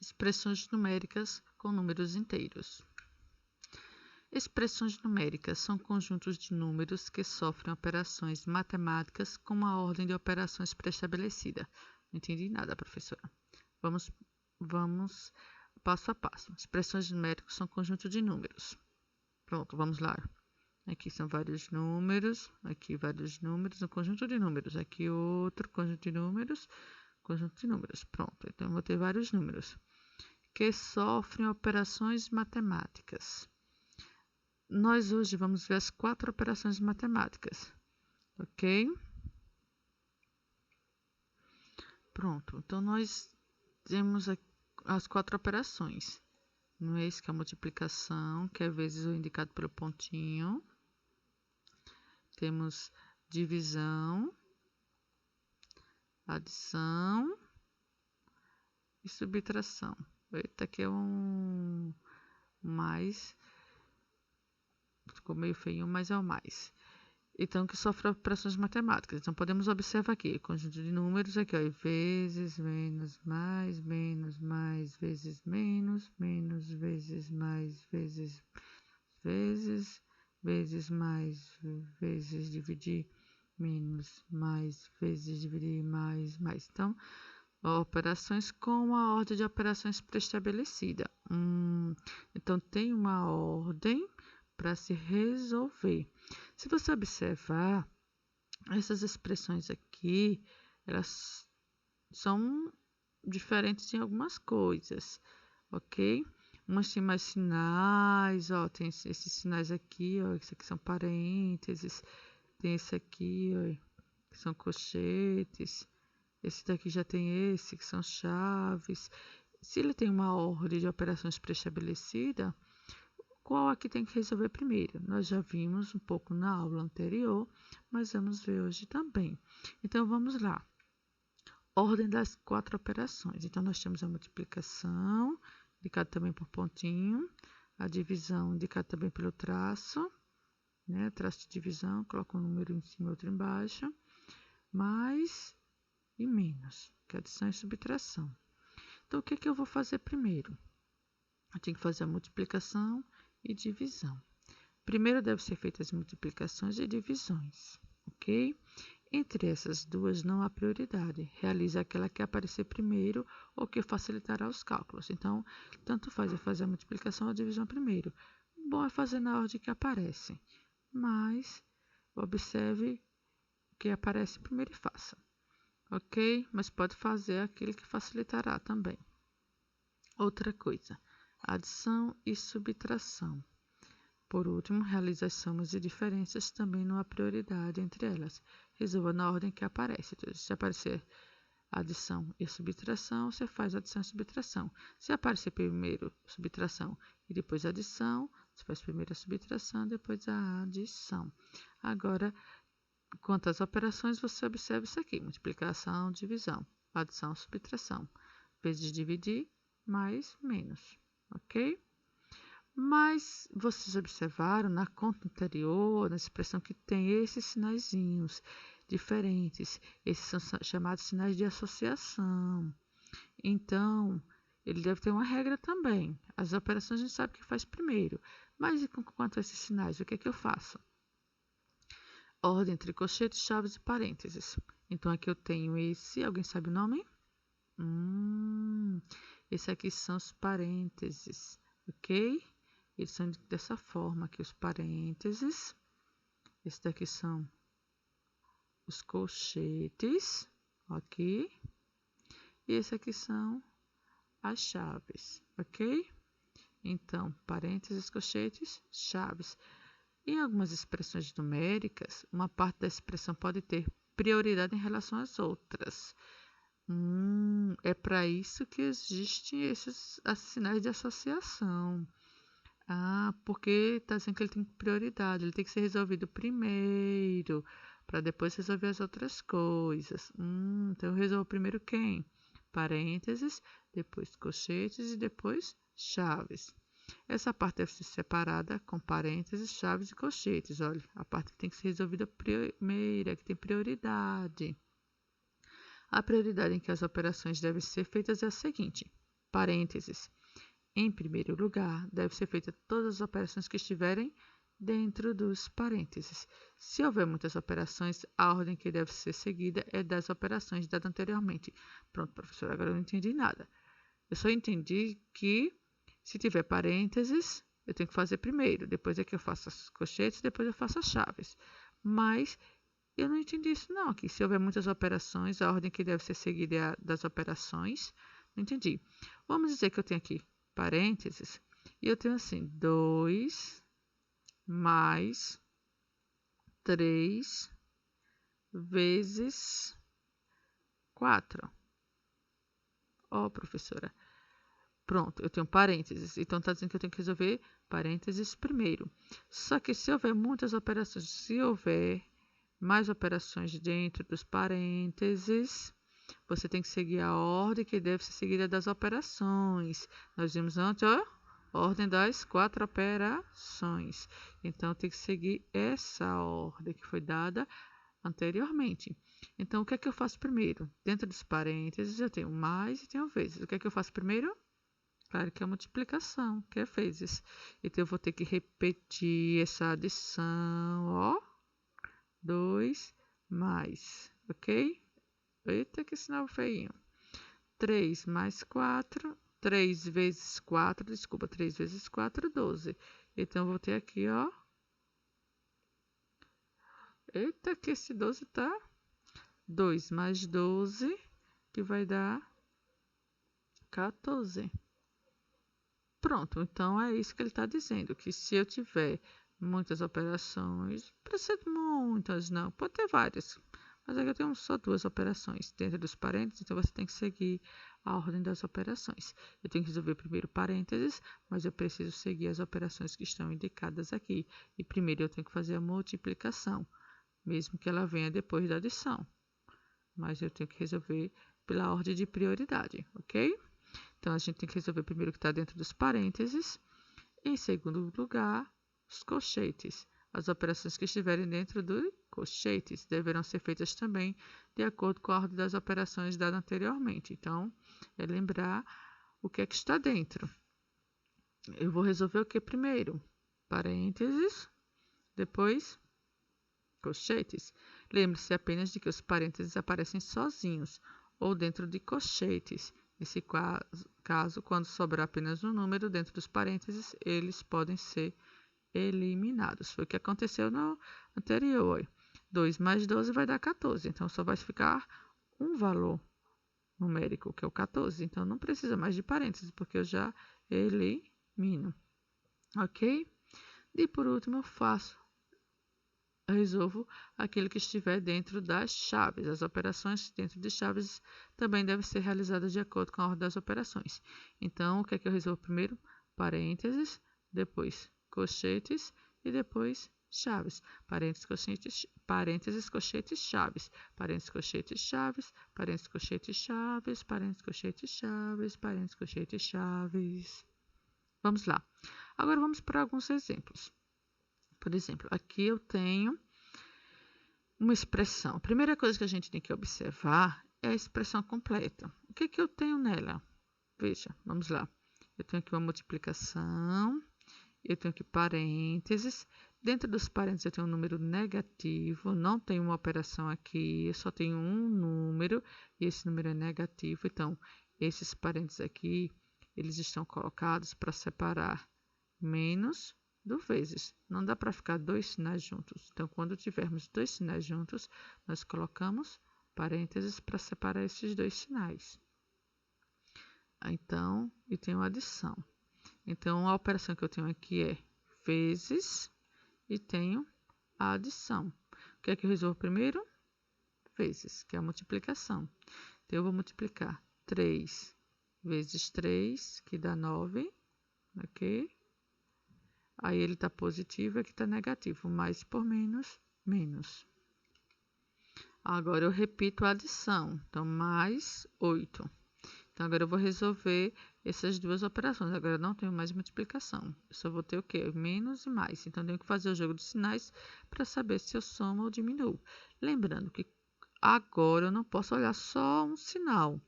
Expressões numéricas com números inteiros. Expressões numéricas são conjuntos de números que sofrem operações matemáticas com uma ordem de operações pré-estabelecida. Não entendi nada, professora. Vamos passo a passo. Expressões numéricas são conjuntos de números. Pronto, vamos lá. Aqui são vários números, aqui vários números, um conjunto de números. Aqui outro conjunto de números, conjunto de números. Pronto, então eu vou ter vários números que sofrem operações matemáticas. Nós hoje vamos ver as 4 operações matemáticas, ok? Pronto, então nós temos as 4 operações. Não é isso que é a multiplicação, que é vezes o indicado pelo pontinho. Temos divisão, adição e subtração. Eita, aqui é um mais. Ficou meio feio, mas é o mais. Então, que sofre operações matemáticas. Então, podemos observar aqui, conjunto de números aqui, ó, vezes, menos, mais, vezes, menos, vezes, mais, vezes, mais, vezes, dividir, menos, mais, vezes, dividir, mais. Então, operações com a ordem de operações pré-estabelecida. Então, tem uma ordem para se resolver. Se você observar, essas expressões aqui, elas são diferentes em algumas coisas, ok? Umas têm mais sinais, ó, tem esses sinais aqui, ó, esse aqui são parênteses, tem esse aqui, ó, que são colchetes, esse daqui já tem esse, que são chaves. Se ele tem uma ordem de operações pré-estabelecida, qual aqui tem que resolver primeiro? Nós já vimos um pouco na aula anterior, mas vamos ver hoje também. Então, vamos lá. Ordem das 4 operações. Então, nós temos a multiplicação, indicada também por pontinho, a divisão, indicada também pelo traço, né? Traço de divisão, coloca um número em cima e outro embaixo, mais e menos, que é adição e subtração. Então, o que eu vou fazer primeiro? Eu tenho que fazer a multiplicação e divisão. Primeiro deve ser feitas as multiplicações e divisões, ok? Entre essas duas não há prioridade. Realize aquela que aparecer primeiro ou que facilitará os cálculos. Então, tanto faz eu fazer a multiplicação ou a divisão primeiro. Bom é fazer na ordem que aparece, mas observe o que aparece primeiro e faça, ok? Mas pode fazer aquele que facilitará também. Outra coisa. Adição e subtração. Por último, realize as somas e diferenças, também não há prioridade entre elas. Resolva na ordem que aparece. Então, se aparecer adição e subtração, você faz adição e subtração. Se aparecer primeiro subtração e depois adição, você faz primeiro a subtração, depois a adição. Agora, quanto às operações, você observa isso aqui. Multiplicação, divisão, adição, subtração. Vezes dividir, mais, menos. Ok? Mas vocês observaram na conta anterior, na expressão que tem esses sinaizinhos diferentes. Esses são chamados sinais de associação. Então, ele deve ter uma regra também. As operações a gente sabe que faz primeiro. Mas e quanto a esses sinais, o que é que eu faço? Ordem entre colchetes, chaves e parênteses. Então, aqui eu tenho esse, alguém sabe o nome? Esse aqui são os parênteses, ok? Eles são dessa forma aqui, os parênteses. Esse daqui são os colchetes, ok? E esse aqui são as chaves, ok? Então, parênteses, colchetes, chaves. Em algumas expressões numéricas, uma parte da expressão pode ter prioridade em relação às outras. É para isso que existem esses sinais de associação. Porque está dizendo que ele tem prioridade, ele tem que ser resolvido primeiro, para depois resolver as outras coisas. Então, eu resolvo primeiro quem? Parênteses, depois colchetes e depois chaves. Essa parte deve ser separada com parênteses, chaves e colchetes. Olha, a parte que tem que ser resolvida primeira, que tem prioridade. A prioridade em que as operações devem ser feitas é a seguinte: parênteses. Em primeiro lugar, deve ser feita todas as operações que estiverem dentro dos parênteses. Se houver muitas operações, a ordem que deve ser seguida é das operações dadas anteriormente. Pronto, professor, agora eu não entendi nada. Eu só entendi que se tiver parênteses, eu tenho que fazer primeiro, depois é que eu faço as colchetes, depois eu faço as chaves. Mas eu não entendi isso não, que se houver muitas operações, a ordem que deve ser seguida é a das operações. Não entendi. Vamos dizer que eu tenho aqui parênteses, e eu tenho assim, 2 mais 3 vezes 4. Ó, professora. Pronto, eu tenho parênteses. Então, está dizendo que eu tenho que resolver parênteses primeiro. Só que se houver muitas operações, se houver mais operações dentro dos parênteses, você tem que seguir a ordem que deve ser seguida das operações. Nós vimos antes, ó, ordem das 4 operações. Então, tem que seguir essa ordem que foi dada anteriormente. Então, o que é que eu faço primeiro? Dentro dos parênteses, eu tenho mais e tenho vezes. O que é que eu faço primeiro? Claro que é a multiplicação, que é vezes. Então, eu vou ter que repetir essa adição, ó. 2 mais, ok? Eita, que sinal feinho. 3 mais 4, 3 vezes 4, desculpa, 3 vezes 4, 12. Então, eu vou ter aqui, ó. Eita, que esse 12 tá 2 mais 12, que vai dar 14. Pronto, então é isso que ele está dizendo, que se eu tiver muitas operações, precisa de muitas não, pode ter várias, mas aqui eu tenho só 2 operações dentro dos parênteses, então você tem que seguir a ordem das operações. Eu tenho que resolver primeiro parênteses, mas eu preciso seguir as operações que estão indicadas aqui. E primeiro eu tenho que fazer a multiplicação, mesmo que ela venha depois da adição. Mas eu tenho que resolver pela ordem de prioridade, ok? Então, a gente tem que resolver primeiro o que está dentro dos parênteses. Em segundo lugar, os colchetes. As operações que estiverem dentro dos colchetes deverão ser feitas também de acordo com a ordem das operações dada anteriormente. Então, é lembrar o que é que está dentro. Eu vou resolver o que primeiro? Parênteses, depois colchetes. Lembre-se apenas de que os parênteses aparecem sozinhos ou dentro de colchetes. Nesse caso, quando sobrar apenas um número dentro dos parênteses, eles podem ser eliminados. Foi o que aconteceu no anterior. 2 mais 12 vai dar 14. Então, só vai ficar um valor numérico, que é o 14. Então, não precisa mais de parênteses, porque eu já elimino. Ok? E, por último, eu resolvo aquilo que estiver dentro das chaves. As operações dentro de chaves também devem ser realizadas de acordo com a ordem das operações. Então, o que é que eu resolvo primeiro? Parênteses, depois colchetes e depois chaves. Parênteses, colchetes, chaves. Parênteses, colchetes, chaves. Parênteses, colchetes, chaves. Parênteses, colchetes, chaves. Parênteses, colchetes, chaves. Vamos lá. Agora, vamos para alguns exemplos. Por exemplo, aqui eu tenho uma expressão. A primeira coisa que a gente tem que observar é a expressão completa. O que que eu tenho nela? Veja, vamos lá. Eu tenho aqui uma multiplicação, eu tenho aqui parênteses. Dentro dos parênteses eu tenho um número negativo, não tem uma operação aqui, eu só tenho um número e esse número é negativo. Então, esses parênteses aqui, eles estão colocados para separar menos do vezes. Não dá para ficar 2 sinais juntos. Então, quando tivermos 2 sinais juntos, nós colocamos parênteses para separar esses 2 sinais. Então, e tenho adição. Então, a operação que eu tenho aqui é vezes e tenho a adição. O que é que eu resolvo primeiro? Vezes, que é a multiplicação. Então, eu vou multiplicar 3 vezes 3, que dá 9, ok? Aí ele está positivo e aqui está negativo. Mais por menos, menos. Agora eu repito a adição. Então, mais 8. Então, agora eu vou resolver essas duas operações. Agora eu não tenho mais multiplicação. Eu só vou ter o quê? Menos e mais. Então, eu tenho que fazer o jogo de sinais para saber se eu somo ou diminuo. Lembrando que agora eu não posso olhar só um sinal.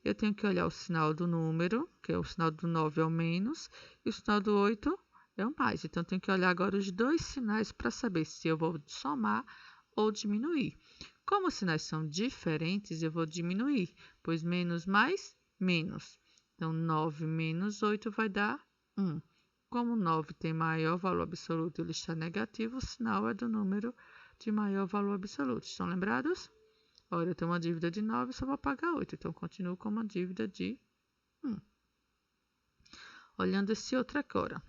Eu tenho que olhar o sinal do número, que é o sinal do 9 é o menos, e o sinal do 8 é o mais. Então, eu tenho que olhar agora os dois sinais para saber se eu vou somar ou diminuir. Como os sinais são diferentes, eu vou diminuir, pois menos mais, menos. Então, 9 menos 8 vai dar 1. Como 9 tem maior valor absoluto e ele está negativo, o sinal é do número de maior valor absoluto. Estão lembrados? Olha, eu tenho uma dívida de 9, só vou pagar 8. Então, continuo com uma dívida de 1. Olhando esse outro agora.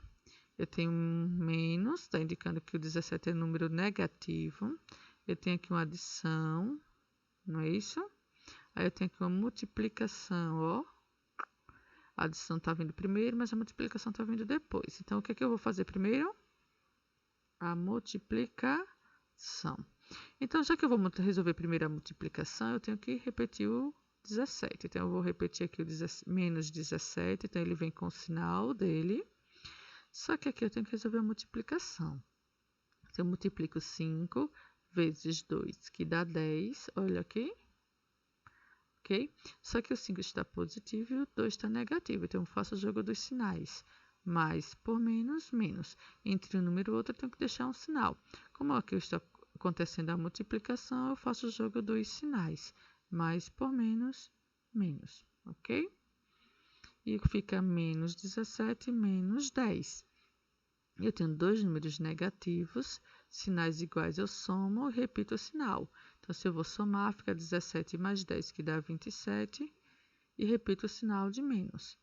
Eu tenho um menos, está indicando que o 17 é número negativo. Eu tenho aqui uma adição, não é isso? Aí eu tenho aqui uma multiplicação, ó. A adição está vindo primeiro, mas a multiplicação está vindo depois. Então, o que é que eu vou fazer primeiro? A multiplicação. Então, já que eu vou resolver primeiro a multiplicação, eu tenho que repetir o 17. Então, eu vou repetir aqui o menos 17. Então, ele vem com o sinal dele. Só que aqui eu tenho que resolver a multiplicação. Então, eu multiplico 5 vezes 2, que dá 10. Olha aqui. Ok? Só que o 5 está positivo e o 2 está negativo. Então, eu faço o jogo dos sinais. Mais por menos, menos. Entre um número e outro, eu tenho que deixar um sinal. Como aqui está acontecendo a multiplicação, eu faço o jogo dos sinais. Mais por menos, menos. Ok? E fica menos 17 menos 10. Eu tenho dois números negativos, sinais iguais eu somo e repito o sinal. Então, se eu vou somar, fica 17 mais 10, que dá 27, e repito o sinal de menos.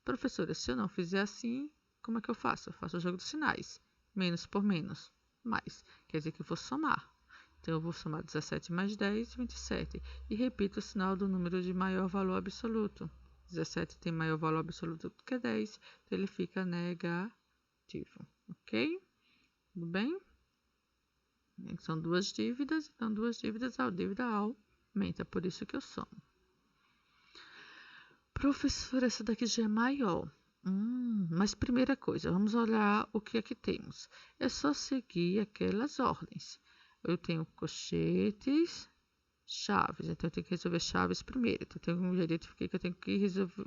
Professora, se eu não fizer assim, como é que eu faço? Eu faço o jogo dos sinais. Menos por menos, mais. Quer dizer que eu vou somar. Então, eu vou somar 17 mais 10, 27. E repito o sinal do número de maior valor absoluto. 17 tem maior valor absoluto do que 10, então ele fica negativo. Ok? Tudo bem? São duas dívidas, então duas dívidas, a dívida aumenta, por isso que eu somo. Professor, essa daqui já é maior. Mas primeira coisa, vamos olhar o que é que temos. É só seguir aquelas ordens. Eu tenho colchetes, chaves, então eu tenho que resolver chaves primeiro. Então, eu tenho um jeito que eu tenho que resolver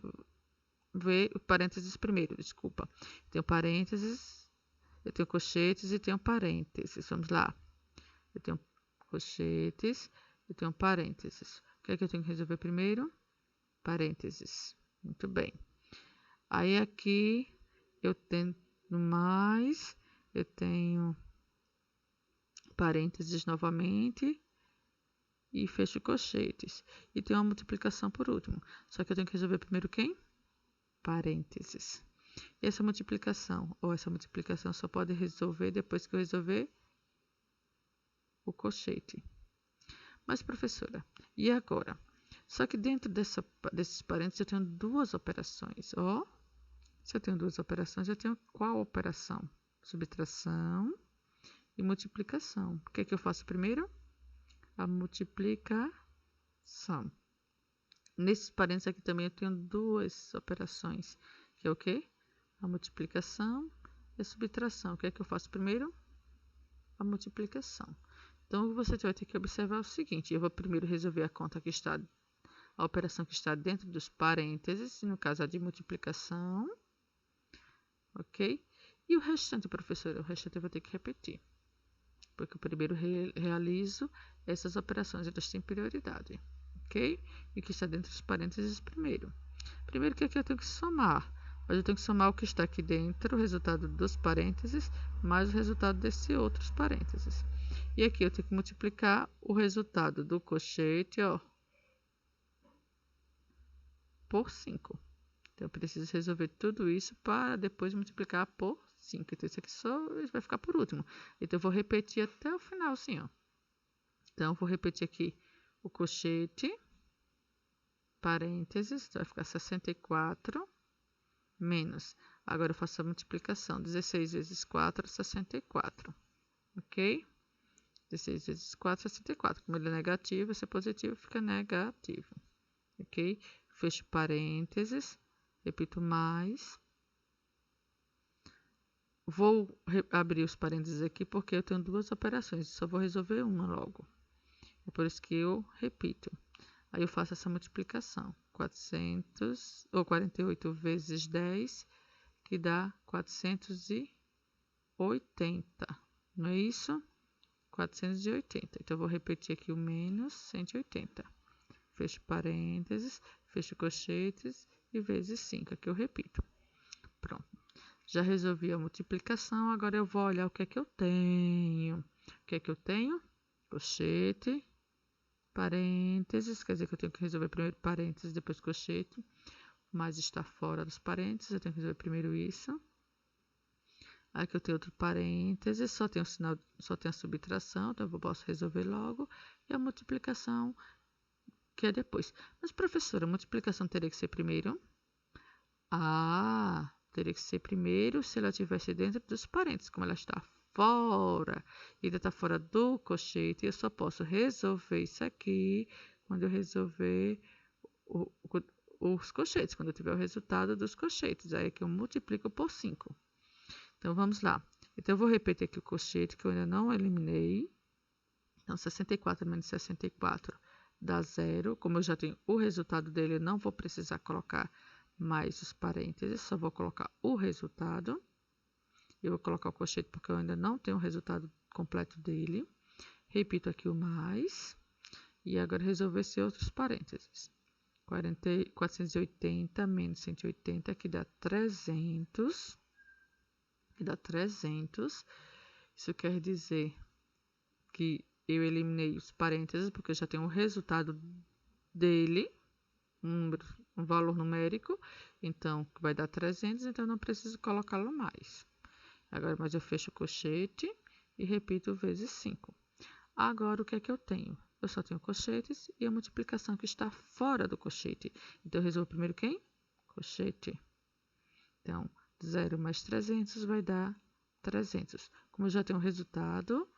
parênteses primeiro, desculpa. Tenho parênteses, eu tenho colchetes e tenho parênteses. Vamos lá. Eu tenho colchetes, eu tenho parênteses. O que é que eu tenho que resolver primeiro? Parênteses. Muito bem. Aí aqui eu tenho mais, eu tenho parênteses novamente e fecho colchetes. E tenho uma multiplicação por último. Só que eu tenho que resolver primeiro quem? Parênteses. E essa multiplicação, só pode resolver depois que eu resolver o colchete. Mas, professora, e agora? Só que dentro desses parênteses eu tenho duas operações. Ó, se eu tenho duas operações, eu tenho qual operação? Subtração e multiplicação. O que é que eu faço primeiro? A multiplicação. Nesses parênteses aqui também eu tenho duas operações, que é o quê? A multiplicação e a subtração. O que é que eu faço primeiro? A multiplicação. Então, você vai ter que observar o seguinte: eu vou primeiro resolver a operação que está dentro dos parênteses, no caso a de multiplicação, ok? E o restante, professora, o restante eu vou ter que repetir, porque eu primeiro realizo essas operações, elas têm prioridade, ok? E o que está dentro dos parênteses primeiro. Primeiro que aqui eu tenho que somar, mas eu tenho que somar o que está aqui dentro, o resultado dos parênteses, mais o resultado desses outros parênteses. E aqui eu tenho que multiplicar o resultado do colchete, ó, por 5. Então, eu preciso resolver tudo isso para depois multiplicar por 5. Então, isso aqui só vai ficar por último. Então, eu vou repetir até o final, assim, ó. Então, eu vou repetir aqui o colchete, parênteses, então vai ficar 64, menos. Agora, eu faço a multiplicação. 16 vezes 4, 64. Ok? 16 vezes 4, 64. Como ele é negativo, se é positivo, fica negativo. Ok? Fecho parênteses. Repito mais. Vou abrir os parênteses aqui porque eu tenho duas operações. Só vou resolver uma logo. É por isso que eu repito. Aí eu faço essa multiplicação. 400, ou 48 vezes 10, que dá 480, não é isso? 480. Então, eu vou repetir aqui o menos 180. Fecho parênteses, fecho colchetes e vezes 5. Aqui eu repito. Pronto. Já resolvi a multiplicação, agora eu vou olhar o que é que eu tenho. O que é que eu tenho? Colchete, parênteses, quer dizer que eu tenho que resolver primeiro parênteses, depois colchete, mas está fora dos parênteses, eu tenho que resolver primeiro isso. Aqui eu tenho outro parênteses, só tem a subtração, então eu posso resolver logo, e a multiplicação, que é depois. Mas, professora, a multiplicação teria que ser primeiro? Teria que ser primeiro se ela estivesse dentro dos parênteses, como ela está fora, e ainda está fora do colchete, eu só posso resolver isso aqui quando eu resolver os colchetes, quando eu tiver o resultado dos colchetes, aí é que eu multiplico por 5. Então, vamos lá. Então, eu vou repetir aqui o colchete, que eu ainda não eliminei. Então, 64 menos 64 dá 0. Como eu já tenho o resultado dele, eu não vou precisar colocar mais os parênteses, só vou colocar o resultado. Eu vou colocar o colchete porque eu ainda não tenho o resultado completo dele. Repito aqui o mais. E agora resolver esses outros parênteses. 480 menos 180, que dá 300. Que dá 300. Isso quer dizer que eu eliminei os parênteses, porque eu já tenho o resultado dele, um valor numérico, então vai dar 300, então eu não preciso colocá-lo mais. Agora, mas eu fecho o colchete e repito vezes 5. Agora, o que é que eu tenho? Eu só tenho colchetes e a multiplicação que está fora do colchete. Então, eu resolvo primeiro quem? Colchete. Então, 0 mais 300 vai dar 300. Como eu já tenho o resultado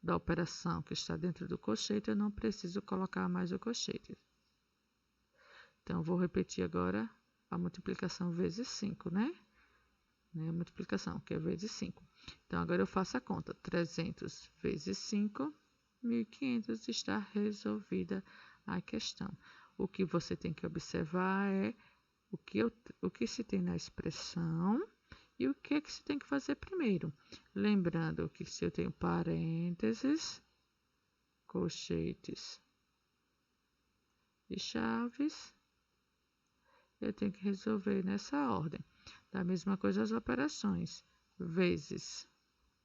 da operação que está dentro do colchete, eu não preciso colocar mais o colchete. Então, eu vou repetir agora a multiplicação vezes 5, né? A multiplicação, que é vezes 5. Então, agora eu faço a conta. 300 vezes 5, 1.500, está resolvida a questão. O que você tem que observar é o que se tem na expressão e o que se tem que fazer primeiro. Lembrando que se eu tenho parênteses, colchetes e chaves, eu tenho que resolver nessa ordem. Da mesma coisa as operações, vezes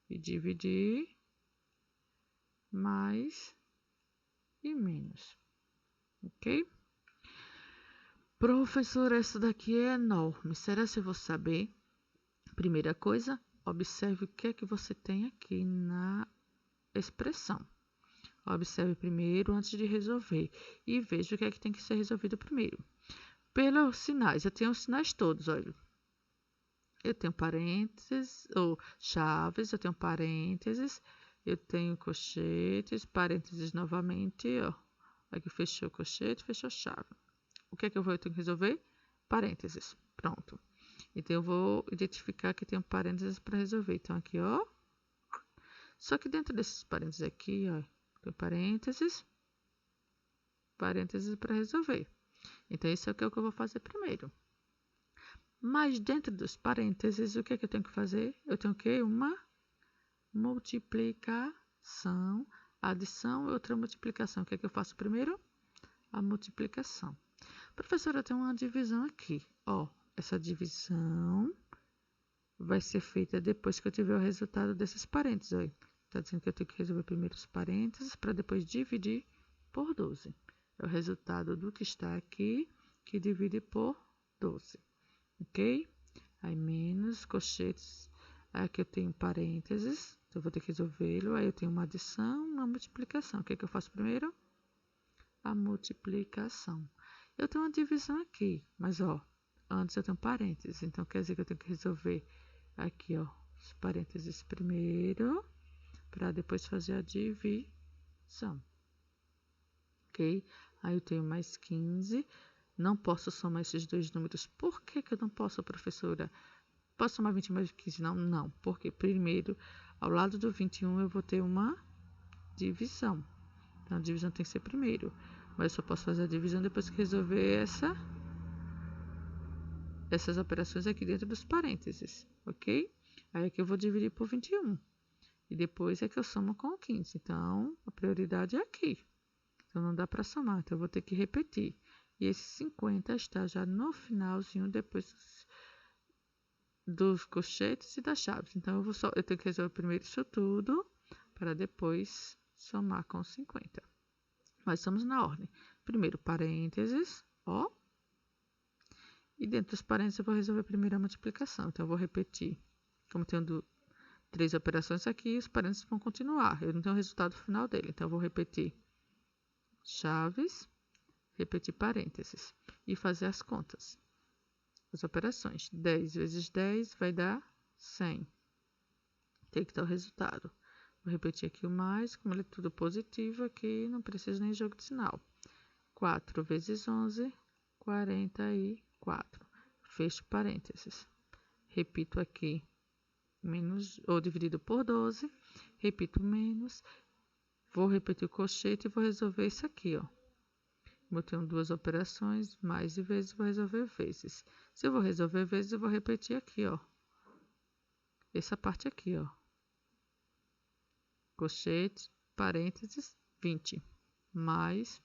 e dividir, mais e menos, ok? Professor, essa daqui é enorme, será que eu vou saber? Primeira coisa, observe o que é que você tem aqui na expressão. Observe primeiro antes de resolver e veja o que é que tem que ser resolvido primeiro. Pelos sinais, eu tenho os sinais todos, olha. Eu tenho parênteses, ou chaves, eu tenho parênteses, eu tenho colchetes, parênteses novamente, ó. Aqui fechou o colchete, fechou a chave. O que é que eu tenho que resolver? Parênteses. Pronto. Então, eu vou identificar que tem parênteses para resolver. Então, aqui, ó. Só que dentro desses parênteses aqui, ó, tem parênteses para resolver. Então, isso é o que eu vou fazer primeiro. Mas dentro dos parênteses, o que é que eu tenho que fazer? Eu tenho que uma multiplicação, adição e outra multiplicação. O que é que eu faço primeiro? A multiplicação. Professora, tem uma divisão aqui. Ó, essa divisão vai ser feita depois que eu tiver o resultado desses parênteses. Está dizendo que eu tenho que resolver primeiro os parênteses para depois dividir por 12. É o resultado do que está aqui, que divide por 12. Ok? Aí, menos colchetes. Aqui eu tenho parênteses, então eu vou ter que resolvê-lo. Aí eu tenho uma adição, uma multiplicação. O que é que eu faço primeiro? A multiplicação. Eu tenho uma divisão aqui, mas, ó, antes eu tenho parênteses. Então, quer dizer que eu tenho que resolver aqui, ó, os parênteses primeiro, para depois fazer a divisão. Ok? Aí eu tenho mais 15. Não posso somar esses dois números. Por que eu não posso, professora? Posso somar 20 mais 15? Não, não. Porque primeiro, ao lado do 21, eu vou ter uma divisão. Então, a divisão tem que ser primeiro. Mas eu só posso fazer a divisão depois que resolver essas operações aqui dentro dos parênteses, ok? Aí aqui eu vou dividir por 21. E depois é que eu somo com o 15. Então, a prioridade é aqui. Então, não dá para somar. Então, eu vou ter que repetir. E esse 50 está já no finalzinho, depois dos colchetes e das chaves. Então, eu tenho que resolver primeiro isso tudo, para depois somar com 50. Mas estamos na ordem. Primeiro, parênteses, ó. E dentro dos parênteses, eu vou resolver primeiro a multiplicação. Então, eu vou repetir. Como tendo 3 operações aqui, os parênteses vão continuar. Eu não tenho o resultado final dele. Então, eu vou repetir chaves, repetir parênteses e fazer as contas. As operações. 10 vezes 10 vai dar 100. Tem que dar o resultado. Vou repetir aqui o mais, como ele é tudo positivo aqui, não precisa nem jogo de sinal. 4 vezes 11, 44. Fecho parênteses. Repito aqui, menos, ou dividido por 12. Repito menos. Vou repetir o colchete e vou resolver isso aqui, ó. Eu tenho duas operações, mais e vezes, vou resolver vezes. Se eu vou resolver vezes, eu vou repetir aqui, ó. Essa parte aqui, ó. Colchete, parênteses, 20. Mais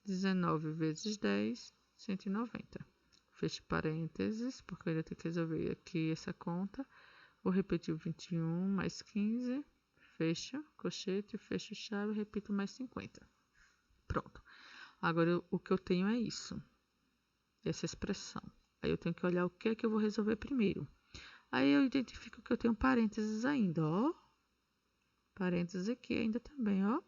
19 vezes 10, 190. Fecho parênteses, porque eu ainda tenho que resolver aqui essa conta. Vou repetir o 21 mais 15. Fecho, colchete, fecho chave, repito mais 50. Pronto. Agora, o que eu tenho é isso. Essa expressão. Aí eu tenho que olhar o que é que eu vou resolver primeiro. Aí eu identifico que eu tenho parênteses ainda, ó. Parênteses aqui ainda também, ó.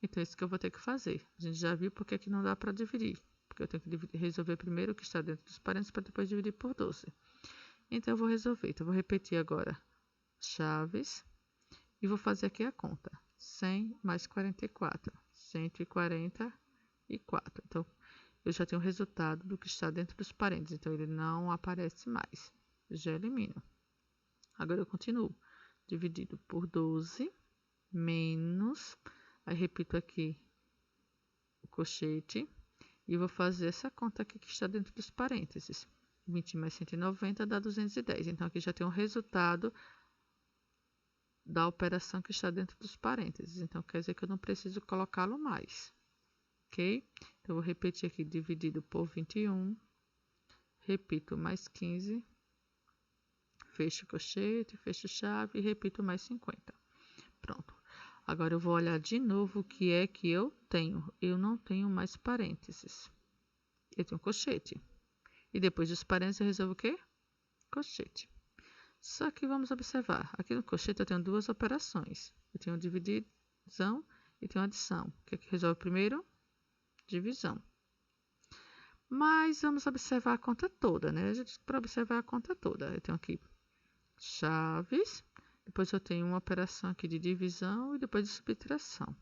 Então, é isso que eu vou ter que fazer. A gente já viu porque que não dá para dividir. Porque eu tenho que resolver primeiro o que está dentro dos parênteses para depois dividir por 12. Então, eu vou resolver. Então, eu vou repetir agora chaves. E vou fazer aqui a conta. 100 mais 44. 144. Então, eu já tenho o resultado do que está dentro dos parênteses. Então, ele não aparece mais. Eu já elimino. Agora, eu continuo. Dividido por 12, menos... Aí, repito aqui o colchete. E vou fazer essa conta aqui que está dentro dos parênteses. 20 mais 190 dá 210. Então, aqui já tem o resultado da operação que está dentro dos parênteses. Então, quer dizer que eu não preciso colocá-lo mais. Ok? Então, eu vou repetir aqui, dividido por 21. Repito mais 15. Fecho colchete, fecho chave e repito mais 50. Pronto. Agora, eu vou olhar de novo o que é que eu tenho. Eu não tenho mais parênteses. Eu tenho colchete. E depois dos parênteses, eu resolvo o quê? Colchete. Só que vamos observar. Aqui no colchete eu tenho duas operações. Eu tenho divisão e tenho adição. O que é que resolve primeiro? Divisão. Mas vamos observar a conta toda, né? A gente para observar a conta toda. Eu tenho aqui chaves. Depois eu tenho uma operação aqui de divisão e depois de subtração.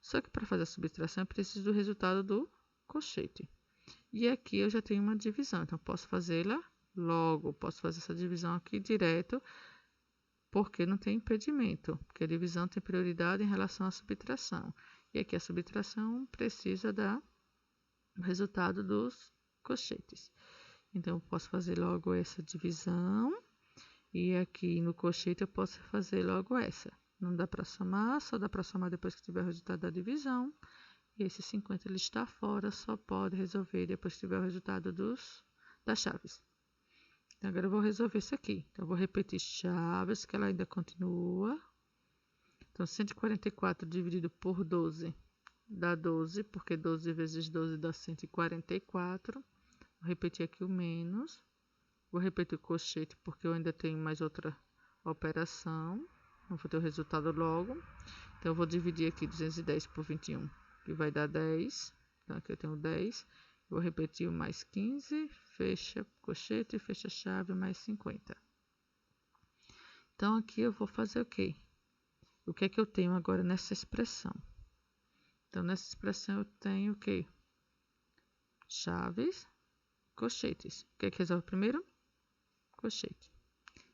Só que para fazer a subtração eu preciso do resultado do colchete. E aqui eu já tenho uma divisão, então posso fazê-la logo. Posso fazer essa divisão aqui direto, porque não tem impedimento. Porque a divisão tem prioridade em relação à subtração. E aqui a subtração precisa dar o resultado dos colchetes. Então, eu posso fazer logo essa divisão. E aqui no colchete eu posso fazer logo essa. Não dá para somar, só dá para somar depois que tiver o resultado da divisão. E esse 50 ele está fora, só pode resolver depois que tiver o resultado das chaves. Então, agora eu vou resolver isso aqui. Então, eu vou repetir chaves, que ela ainda continua. Então, 144 dividido por 12 dá 12, porque 12 vezes 12 dá 144. Vou repetir aqui o menos. Vou repetir o colchete, porque eu ainda tenho mais outra operação. Não vou ter o resultado logo. Então, eu vou dividir aqui 210 por 21, que vai dar 10. Então, aqui eu tenho 10. Vou repetir o mais 15, fecha colchete, fecha chave, mais 50. Então, aqui eu vou fazer o quê? O que é que eu tenho agora nessa expressão? Então, nessa expressão eu tenho o quê? Chaves, colchetes. O que é que resolve primeiro? Colchete.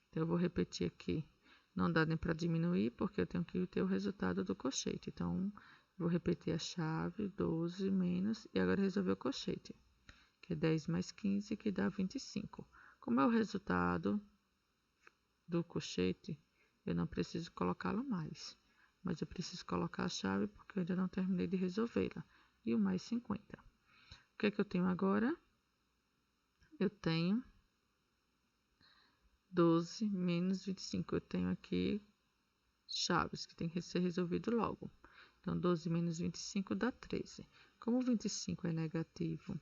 Então, eu vou repetir aqui. Não dá nem para diminuir, porque eu tenho que ter o resultado do colchete. Então, Vou repetir a chave, 12 menos, e agora resolver o cochete, que é 10 mais 15, que dá 25. Como é o resultado do cochete, eu não preciso colocá-lo mais, mas eu preciso colocar a chave porque eu ainda não terminei de resolvê-la. E o mais 50. O que é que eu tenho agora? Eu tenho 12 menos 25. Eu tenho aqui chaves que tem que ser resolvido logo. Então, 12 menos 25 dá 13. Como o 25 é negativo,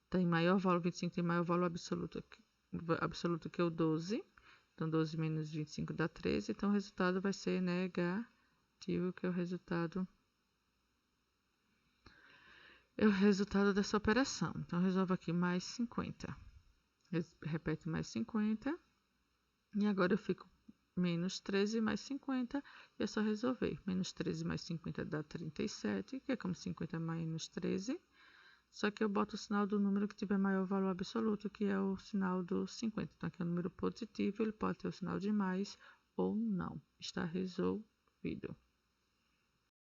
tem maior valor, 25 tem maior valor absoluto que o 12. Então, 12 menos 25 dá 13. Então, o resultado vai ser negativo, que é o resultado dessa operação. Então, resolvo aqui mais 50. Repete mais 50. E agora eu fico menos 13 mais 50. E é só resolver. Menos 13 mais 50 dá 37, que é como 50 menos 13. Só que eu boto o sinal do número que tiver maior valor absoluto, que é o sinal do 50. Então, aqui é um número positivo, ele pode ter o sinal de mais ou não. Está resolvido.